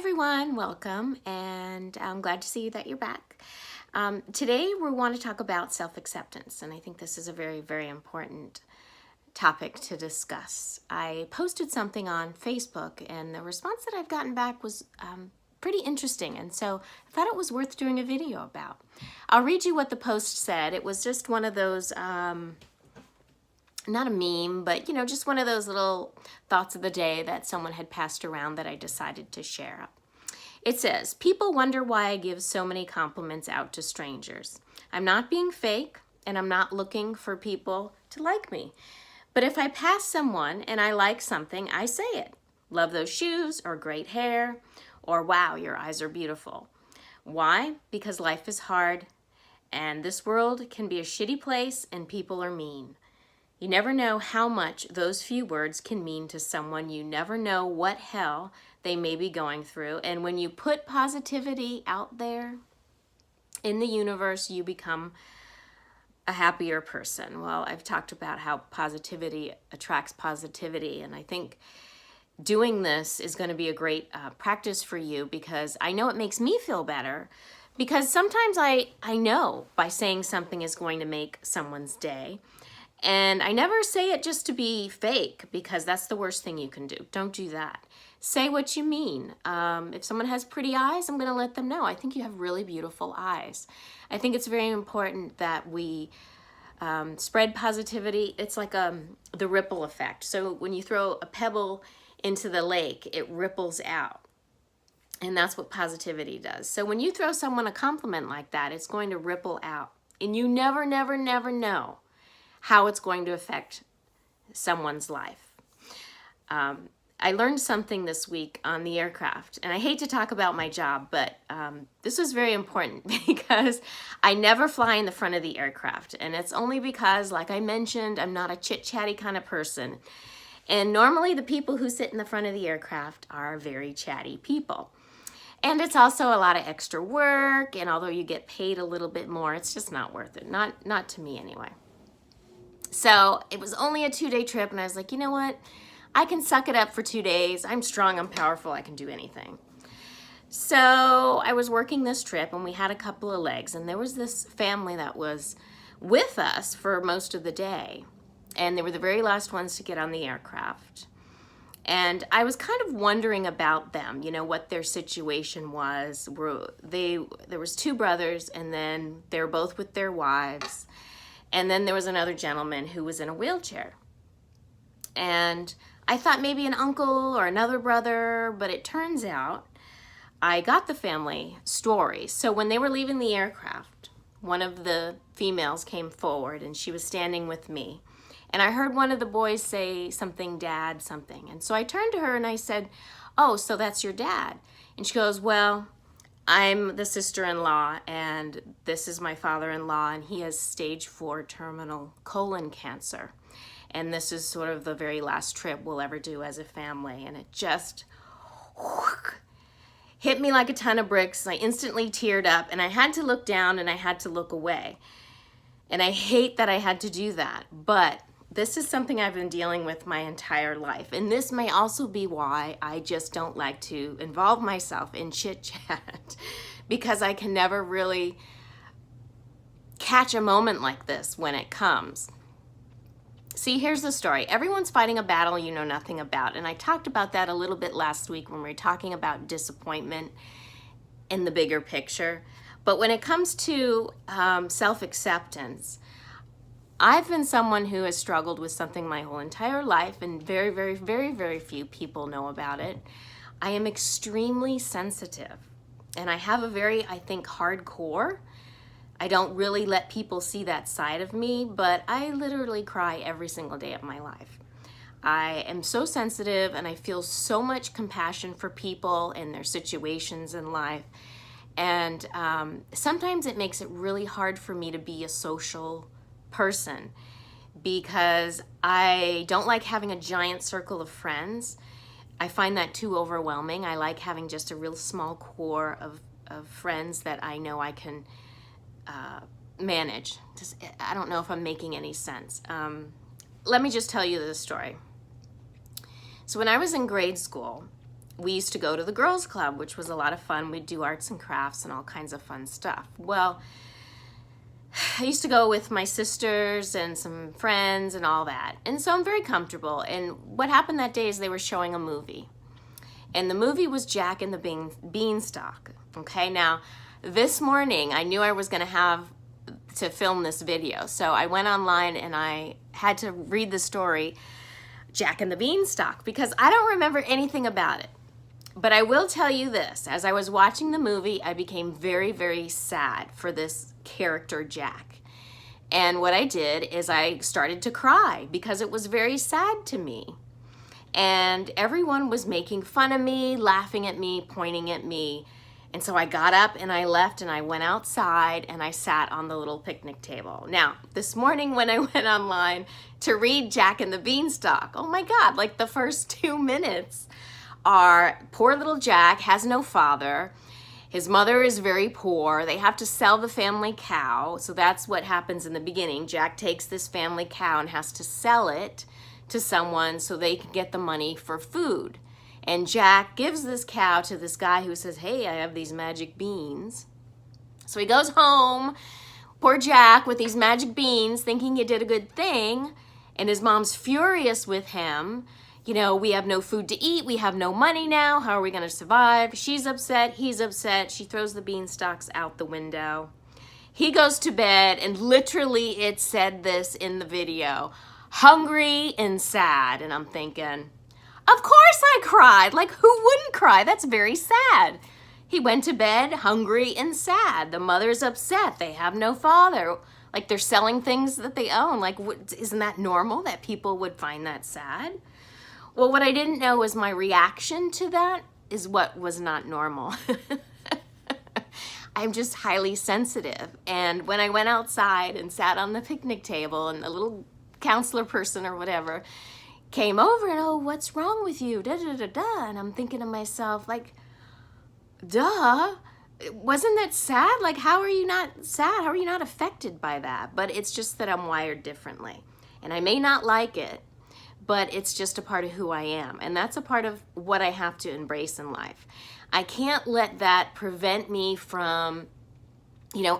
everyone, welcome, and I'm glad to see that you're back. Today we want to talk about self-acceptance, and I think this is a very, very important topic to discuss. I posted something on Facebook, and the response that I've gotten back was pretty interesting, and so I thought it was worth doing a video about. I'll read you what the post said. It was just one of those not a meme, but just one of those little thoughts of the day that someone had passed around that I decided to share. It says, people wonder why I give so many compliments out to strangers. I'm not being fake, and I'm not looking for people to like me. But if I pass someone and I like something, I say it. Love those shoes, or great hair, or wow, your eyes are beautiful. Why? Because life is hard, and this world can be a shitty place, and people are mean. You never know how much those few words can mean to someone. You never know what hell they may be going through. And when you put positivity out there in the universe, you become a happier person. Well, I've talked about how positivity attracts positivity, and I think doing this is going to be a great practice for you, because I know it makes me feel better, because sometimes I know by saying something is going to make someone's day. And I never say it just to be fake, because that's the worst thing you can do. Don't do that. Say what you mean. If someone has pretty eyes, I'm going to let them know. I think you have really beautiful eyes. I think it's very important that we spread positivity. It's like the ripple effect. So when you throw a pebble into the lake, it ripples out. And that's what positivity does. So when you throw someone a compliment like that, it's going to ripple out. And you never, never, never know how it's going to affect someone's life. I learned something this week on the aircraft, and I hate to talk about my job, but this was very important because I never fly in the front of the aircraft, and it's only because, like I mentioned, I'm not a chit-chatty kind of person. And normally the people who sit in the front of the aircraft are very chatty people. And it's also a lot of extra work, and although you get paid a little bit more, it's just not worth it. Not to me anyway. So it was only a 2-day trip, and I was like, you know what? I can suck it up for 2 days. I'm strong, I'm powerful, I can do anything. So I was working this trip, and we had a couple of legs, and there was this family that was with us for most of the day, and they were the very last ones to get on the aircraft. And I was kind of wondering about them, what their situation was. There was 2 brothers, and then they were both with their wives. And then there was another gentleman who was in a wheelchair. And I thought maybe an uncle or another brother, but it turns out I got the family story. So when they were leaving the aircraft, one of the females came forward, and she was standing with me. And I heard one of the boys say something, "Dad," something. And so I turned to her and I said, "Oh, so that's your dad?" And she goes, "Well, I'm the sister-in-law, and this is my father-in-law, and he has stage 4 terminal colon cancer. And this is sort of the very last trip we'll ever do as a family." And it just hit me like a ton of bricks. I instantly teared up, and I had to look down and I had to look away. And I hate that I had to do that, but this is something I've been dealing with my entire life. And this may also be why I just don't like to involve myself in chit-chat, because I can never really catch a moment like this when it comes. See, here's the story. Everyone's fighting a battle you know nothing about. And I talked about that a little bit last week when we were talking about disappointment in the bigger picture. But when it comes to self-acceptance, I've been someone who has struggled with something my whole entire life, and very, very, very, very few people know about it. I am extremely sensitive, and I have a very, I think, hard core. I don't really let people see that side of me, but I literally cry every single day of my life. I am so sensitive, and I feel so much compassion for people and their situations in life. And sometimes it makes it really hard for me to be a social person, because I don't like having a giant circle of friends. I find that too overwhelming. I like having just a real small core of friends that I know I can manage. I don't know if I'm making any sense. Let me just tell you this story. So when I was in grade school, we used to go to the girls' club, which was a lot of fun. We'd do arts and crafts and all kinds of fun stuff. Well, I used to go with my sisters and some friends and all that. And so I'm very comfortable. And what happened that day is they were showing a movie. And the movie was Jack and the Beanstalk. Okay, now this morning I knew I was going to have to film this video. So I went online and I had to read the story, Jack and the Beanstalk, because I don't remember anything about it. But I will tell you this, as I was watching the movie, I became very, very sad for this character, Jack. And what I did is I started to cry because it was very sad to me. And everyone was making fun of me, laughing at me, pointing at me. And so I got up and I left and I went outside and I sat on the little picnic table. Now, this morning when I went online to read Jack and the Beanstalk, oh my God, like the first 2 minutes are poor little Jack has no father. His mother is very poor. They have to sell the family cow. So that's what happens in the beginning. Jack takes this family cow and has to sell it to someone so they can get the money for food. And Jack gives this cow to this guy who says, hey, I have these magic beans. So he goes home, poor Jack, with these magic beans, thinking he did a good thing. And his mom's furious with him. You know, we have no food to eat. We have no money now. How are we going to survive? She's upset. He's upset. She throws the beanstalks out the window. He goes to bed, and literally it said this in the video, hungry and sad. And I'm thinking, of course I cried. Like, who wouldn't cry? That's very sad. He went to bed hungry and sad. The mother's upset. They have no father. Like, they're selling things that they own. Like, isn't that normal that people would find that sad? Well, what I didn't know was my reaction to that is what was not normal. I'm just highly sensitive. And when I went outside and sat on the picnic table and the little counselor person or whatever came over and, oh, what's wrong with you? Da, da, da, da. And I'm thinking to myself, like, duh, wasn't that sad? Like, how are you not sad? How are you not affected by that? But it's just that I'm wired differently. And I may not like it, but it's just a part of who I am. And that's a part of what I have to embrace in life. I can't let that prevent me from,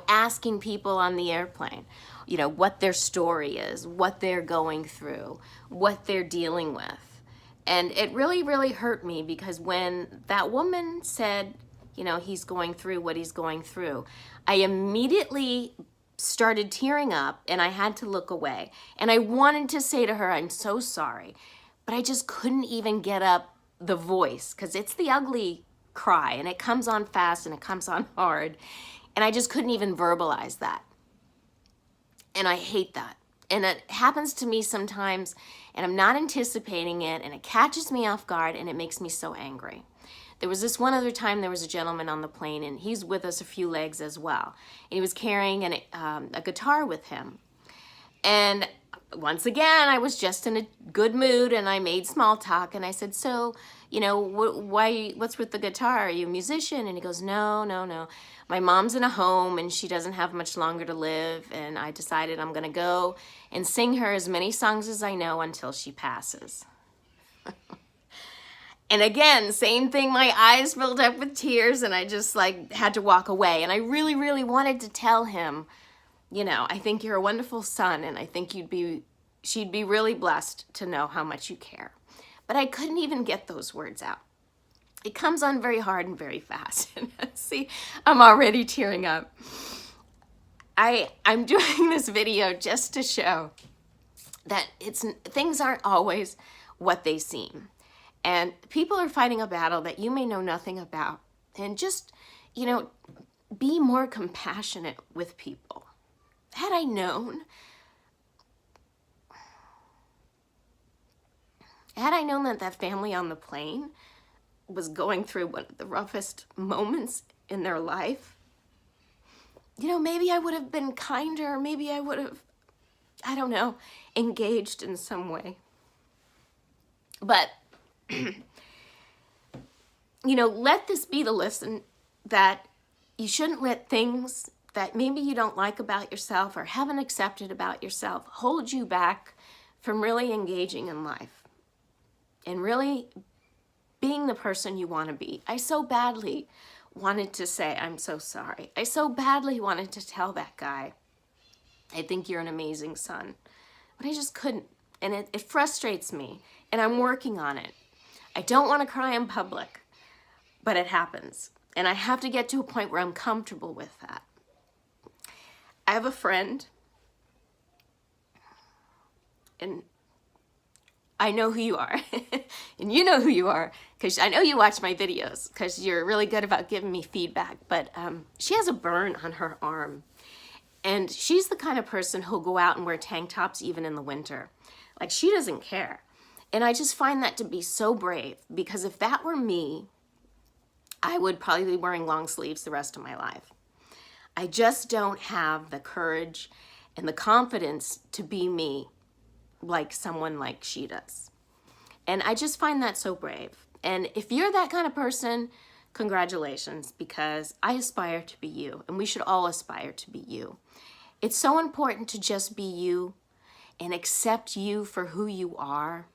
asking people on the airplane, what their story is, what they're going through, what they're dealing with. And it really, really hurt me because when that woman said, he's going through what he's going through, I immediately started tearing up and I had to look away. And I wanted to say to her, I'm so sorry, but I just couldn't even get up the voice because it's the ugly cry and it comes on fast and it comes on hard. And I just couldn't even verbalize that. And I hate that. And it happens to me sometimes and I'm not anticipating it and it catches me off guard and it makes me so angry. There was this one other time there was a gentleman on the plane and he's with us a few legs as well. And he was carrying a guitar with him. And once again, I was just in a good mood and I made small talk and I said, so, what's with the guitar? Are you a musician? And he goes, no. My mom's in a home and she doesn't have much longer to live. And I decided I'm going to go and sing her as many songs as I know until she passes. And again, same thing, my eyes filled up with tears and I just had to walk away. And I really, really wanted to tell him, I think you're a wonderful son and I think she'd be really blessed to know how much you care. But I couldn't even get those words out. It comes on very hard and very fast. See, I'm already tearing up. I'm doing this video just to show that things aren't always what they seem. And people are fighting a battle that you may know nothing about. And just, be more compassionate with people. Had I known that that family on the plane was going through one of the roughest moments in their life, maybe I would have been kinder. Maybe I would have, engaged in some way. But let this be the lesson that you shouldn't let things that maybe you don't like about yourself or haven't accepted about yourself hold you back from really engaging in life and really being the person you want to be. I so badly wanted to say, I'm so sorry. I so badly wanted to tell that guy, I think you're an amazing son. But I just couldn't. And it frustrates me. And I'm working on it. I don't want to cry in public, but it happens. And I have to get to a point where I'm comfortable with that. I have a friend, and I know who you are, and you know who you are, because I know you watch my videos, because you're really good about giving me feedback, but she has a burn on her arm, and she's the kind of person who'll go out and wear tank tops even in the winter. Like, she doesn't care, and I just find that to be so brave, because if that were me, I would probably be wearing long sleeves the rest of my life. I just don't have the courage and the confidence to be me like someone like she does. And I just find that so brave. And if you're that kind of person, congratulations, because I aspire to be you, and we should all aspire to be you. It's so important to just be you and accept you for who you are.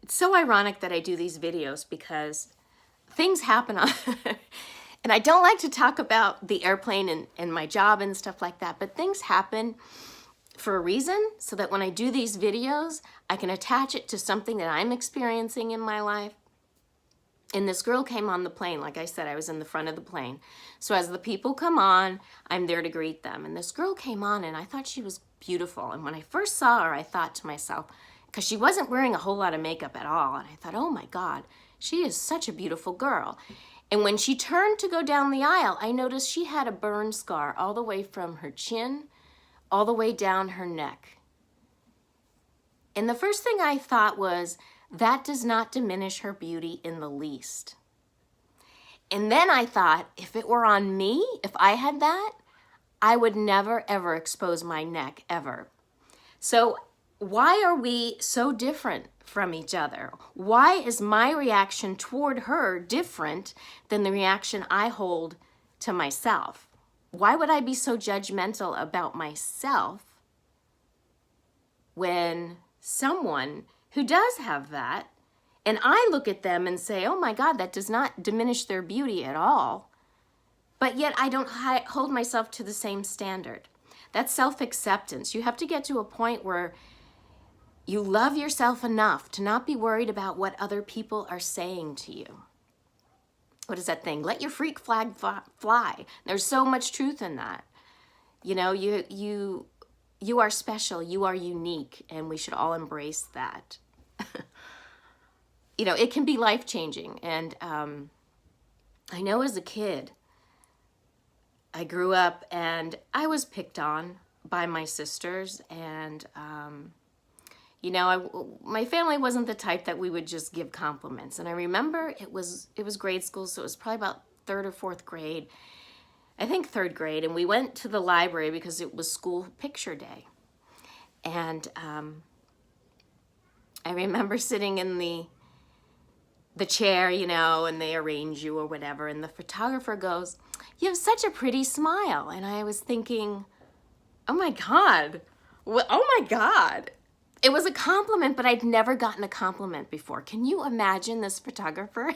It's so ironic that I do these videos because things happen on and I don't like to talk about the airplane and my job and stuff like that, but things happen for a reason, so that when I do these videos, I can attach it to something that I'm experiencing in my life. And this girl came on the plane. Like I said, I was in the front of the plane. So as the people come on, I'm there to greet them. And this girl came on, and I thought she was beautiful. And when I first saw her, I thought to myself, because she wasn't wearing a whole lot of makeup at all, and I thought, oh my God, she is such a beautiful girl. And when she turned to go down the aisle, I noticed she had a burn scar all the way from her chin all the way down her neck. And the first thing I thought was, that does not diminish her beauty in the least. And then I thought, if it were on me, if I had that, I would never ever expose my neck ever. So why are we so different from each other? Why is my reaction toward her different than the reaction I hold to myself? Why would I be so judgmental about myself when someone who does have that, and I look at them and say, oh my God, that does not diminish their beauty at all, but yet I don't hold myself to the same standard? That's self-acceptance. You have to get to a point where you love yourself enough to not be worried about what other people are saying to you. What is that thing? Let your freak flag fly. There's so much truth in that. You know, you are special, you are unique, and we should all embrace that. You know, it can be life-changing. And I know as a kid, I grew up and I was picked on by my sisters, and you know, my family wasn't the type that we would just give compliments. And I remember it was grade school, so it was probably about 3rd or 4th grade. I think 3rd grade, and we went to the library because it was school picture day. And I remember sitting in the chair, you know, and they arrange you or whatever, and the photographer goes, "You have such a pretty smile." And I was thinking, oh my God, oh my God. It was a compliment, but I'd never gotten a compliment before. Can you imagine this photographer?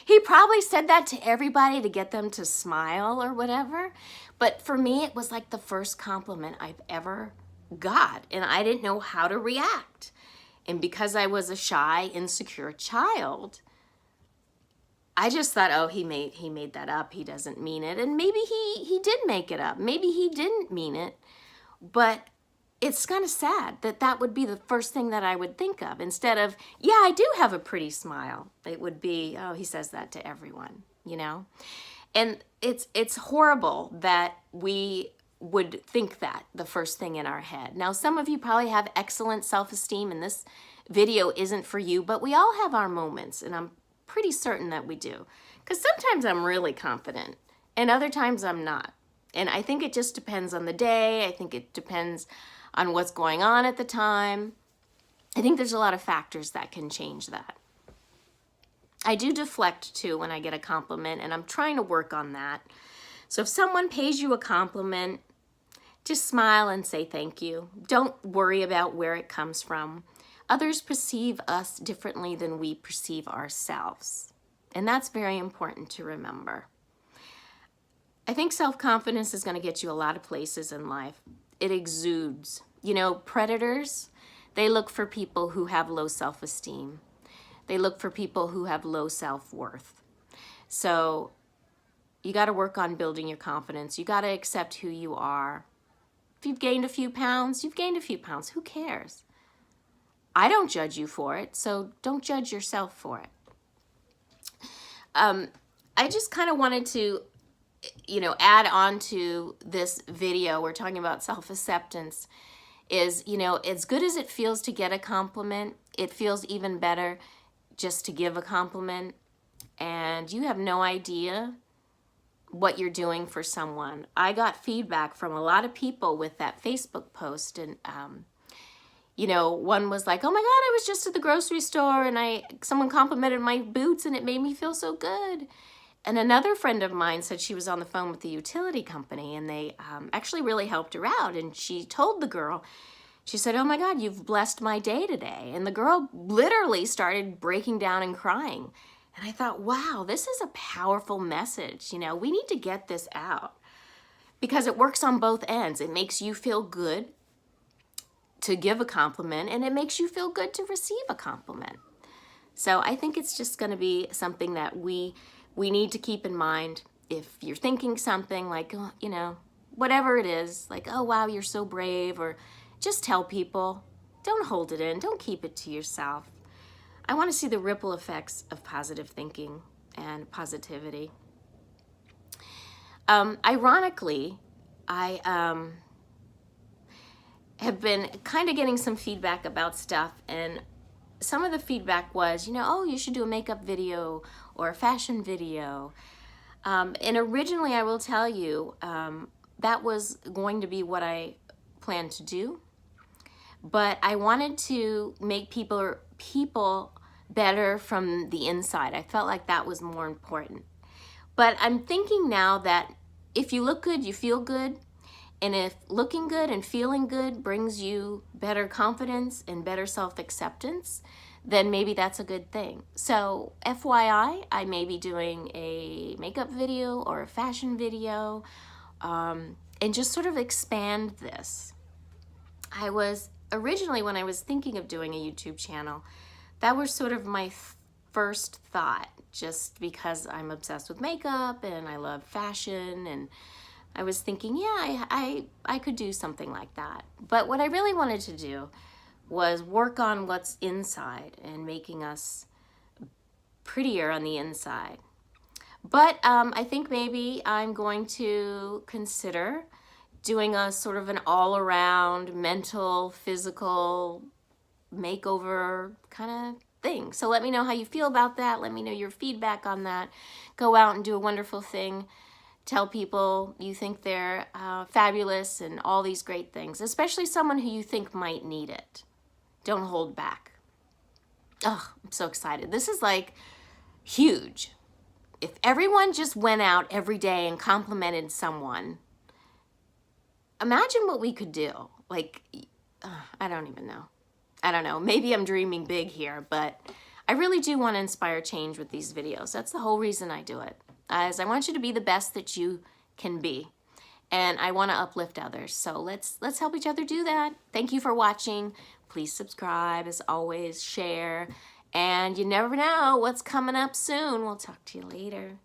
He probably said that to everybody to get them to smile or whatever. But for me, it was like the first compliment I've ever got, and I didn't know how to react. And because I was a shy, insecure child, I just thought, oh, he made that up. He doesn't mean it. And maybe he did make it up. Maybe he didn't mean it. But it's kind of sad that that would be the first thing that I would think of. Instead of, yeah, I do have a pretty smile. It would be, oh, he says that to everyone, you know? And it's horrible that we would think that the first thing in our head. Now, some of you probably have excellent self-esteem, and this video isn't for you, but we all have our moments, and I'm pretty certain that we do. Because sometimes I'm really confident, and other times I'm not. And I think it just depends on the day. I think it depends on what's going on at the time. I think there's a lot of factors that can change that. I do deflect too when I get a compliment, and I'm trying to work on that. So if someone pays you a compliment, just smile and say thank you. Don't worry about where it comes from. Others perceive us differently than we perceive ourselves. And that's very important to remember. I think self-confidence is going to get you a lot of places in life. It exudes. You know, predators, they look for people who have low self-esteem. They look for people who have low self-worth. So you got to work on building your confidence. You got to accept who you are. If you've gained a few pounds, you've gained a few pounds. Who cares? I don't judge you for it, so don't judge yourself for it. I just kind of wanted to, you know, add on to this video. We're talking about self-acceptance. Is, you know, as good as it feels to get a compliment, it feels even better just to give a compliment. And you have no idea what you're doing for someone. I got feedback from a lot of people with that Facebook post, and you know, one was like, oh my God, I was just at the grocery store and someone complimented my boots and it made me feel so good. And another friend of mine said she was on the phone with the utility company, and they actually really helped her out. And she told the girl, she said, oh my God, you've blessed my day today. And the girl literally started breaking down and crying. And I thought, wow, this is a powerful message. You know, we need to get this out because it works on both ends. It makes you feel good to give a compliment, and it makes you feel good to receive a compliment. So I think it's just going to be something that we need to keep in mind. If you're thinking something like, oh, you know, whatever it is, like, oh, wow, you're so brave, or just tell people. Don't hold it in. Don't keep it to yourself. I want to see the ripple effects of positive thinking and positivity. Ironically, I have been kind of getting some feedback about stuff, and some of the feedback was, you know, oh, you should do a makeup video or a fashion video. And originally, I will tell you, that was going to be what I planned to do. But I wanted to make people better from the inside. I felt like that was more important. But I'm thinking now that if you look good, you feel good. And if looking good and feeling good brings you better confidence and better self-acceptance, then maybe that's a good thing. So FYI, I may be doing a makeup video or a fashion video, and just sort of expand this. I was originally, when I was thinking of doing a YouTube channel, that was sort of my first thought, just because I'm obsessed with makeup and I love fashion, and I was thinking, yeah, I could do something like that. But what I really wanted to do was work on what's inside and making us prettier on the inside. But I think maybe I'm going to consider doing a sort of an all-around mental, physical makeover kind of thing. So let me know how you feel about that. Let me know your feedback on that. Go out and do a wonderful thing. Tell people you think they're fabulous and all these great things, especially someone who you think might need it. Don't hold back. Oh, I'm so excited. This is like huge. If everyone just went out every day and complimented someone, imagine what we could do. Like, I don't even know. I don't know. Maybe I'm dreaming big here, but I really do want to inspire change with these videos. That's the whole reason I do it. As I want you to be the best that you can be, and I want to uplift others. So let's help each other do that. Thank you for watching. Please subscribe, as always, share, and you never know what's coming up soon. We'll talk to you later.